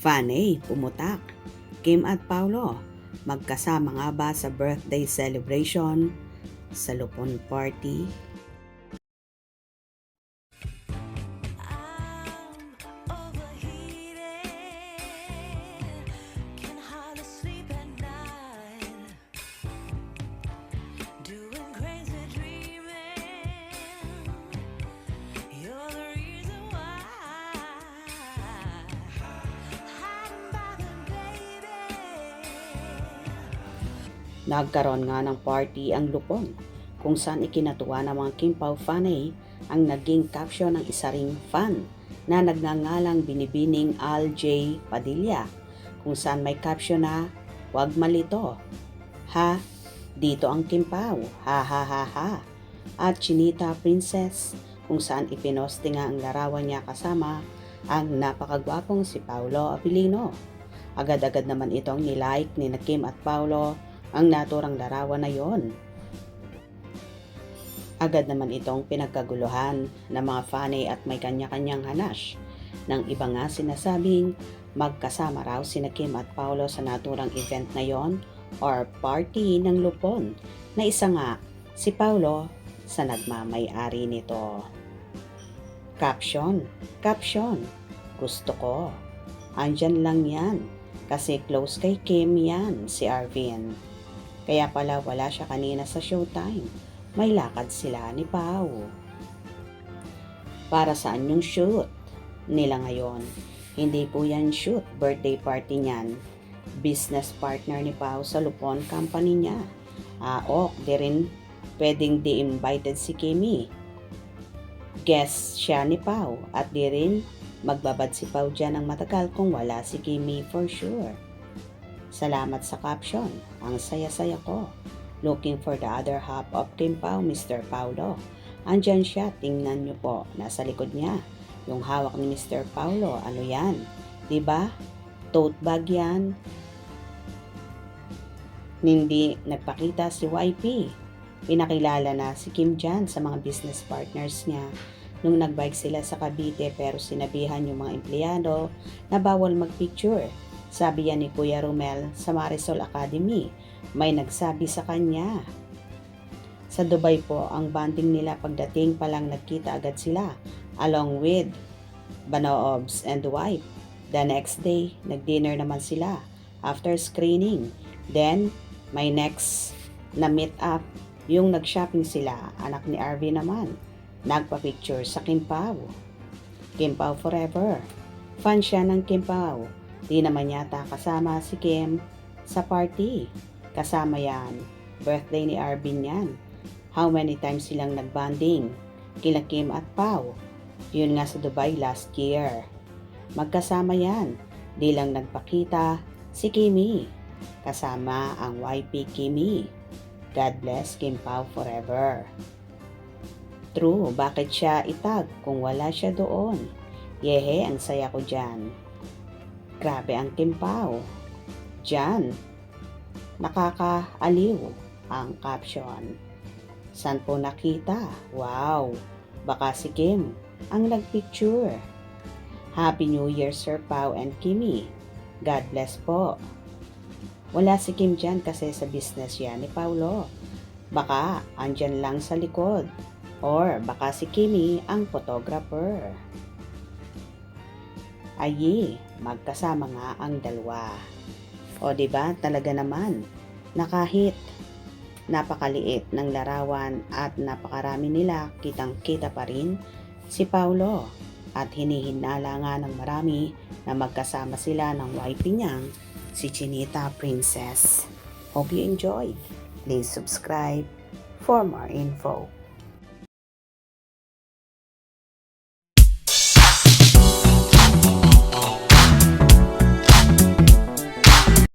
Fanny pumutak. Kim at Paulo, magkasama nga ba sa birthday celebration sa Lupon Party? Nagkaroon nga ng party ang Lupon kung saan ikinatuwa ng mga Kim Pao Fanny ang naging caption ng isa ring fan na nagngangalang Binibining Al J. Padilla kung saan may caption na "Wag malito, ha, dito ang Kim Pao, ha ha ha ha", at Chinita Princess kung saan ipinoste nga ang larawan niya kasama ang napakagwapong si Paulo Abilino. Agad-agad naman itong nilike ni na Kim at Paulo ang naturang larawan na yon. Agad naman itong pinagkaguluhan ng mga Fanny at may kanya-kanyang hanash. Nang iba nga sinasabing magkasama raw sina Kim at Paulo sa naturang event na yon or party ng Lupon na isa nga si Paulo sa nagmamay-ari nito. Caption, gusto ko. Andyan lang yan kasi close kay Kim yan si Arvin. Kaya pala wala siya kanina sa showtime. May lakad sila ni Pao. Para saan yung shoot nila ngayon? Hindi po yan shoot, birthday party niyan. Business partner ni Pao sa Lupon company niya. Di rin pwedeng di-invited si Kimi. Guest siya ni Pao at di rin magbabad si Pao dyan ng matagal kung wala si Kimi for sure. Salamat sa caption. Ang saya-saya ko. Looking for the other half of Kim Pao, Mr. Paulo. Andyan siya. Tingnan nyo po. Nasa likod niya. Yung hawak ni Mr. Paulo. Ano yan? Diba? Tote bag yan. Hindi nagpakita si YP. Pinakilala na si Kim dyan sa mga business partners niya nung nagbike sila sa Cavite pero sinabihan yung mga empleyado na bawal magpicture. Sabi yan ni Kuya Romel sa Marisol Academy. May nagsabi sa kanya. Sa Dubai po, ang bonding nila pagdating pa lang nagkita agad sila along with Banaobs and wife. The next day, nag-dinner naman sila after screening. Then, may next na meet up. Yung nag-shopping sila, anak ni Arvin naman. Nagpa-picture sa Kim Pao. Kim Pao forever. Fan siya ng Kim Pao. Di naman yata kasama si Kim sa party. Kasama yan. Birthday ni Arvin yan. How many times silang nagbanding? Kila Kim at Pao. Yun nga sa Dubai last year. Magkasama yan. Di lang nagpakita si Kimi. Kasama ang YP Kimi. God bless Kim Pao forever. True, bakit siya itag kung wala siya doon? Yehe, ang saya ko dyan. Grabe ang Kim Pao. Diyan, nakakaaliw ang caption. San po nakita? Wow, baka si Kim ang nagpicture. Happy New Year Sir Pao and Kimi. God bless po. Wala si Kim dyan kasi sa business yan ni Paulo. Baka andyan lang sa likod. Or baka si Kimi ang photographer. Ayi, magkasama nga ang dalawa. O diba, talaga naman, na kahit napakaliit ng larawan at napakarami nila, kitang-kita pa rin si Paulo. At hinihinala nga ng marami na magkasama sila ng wife niyang si Chinita Princess. Hope you enjoyed. Please subscribe for more info.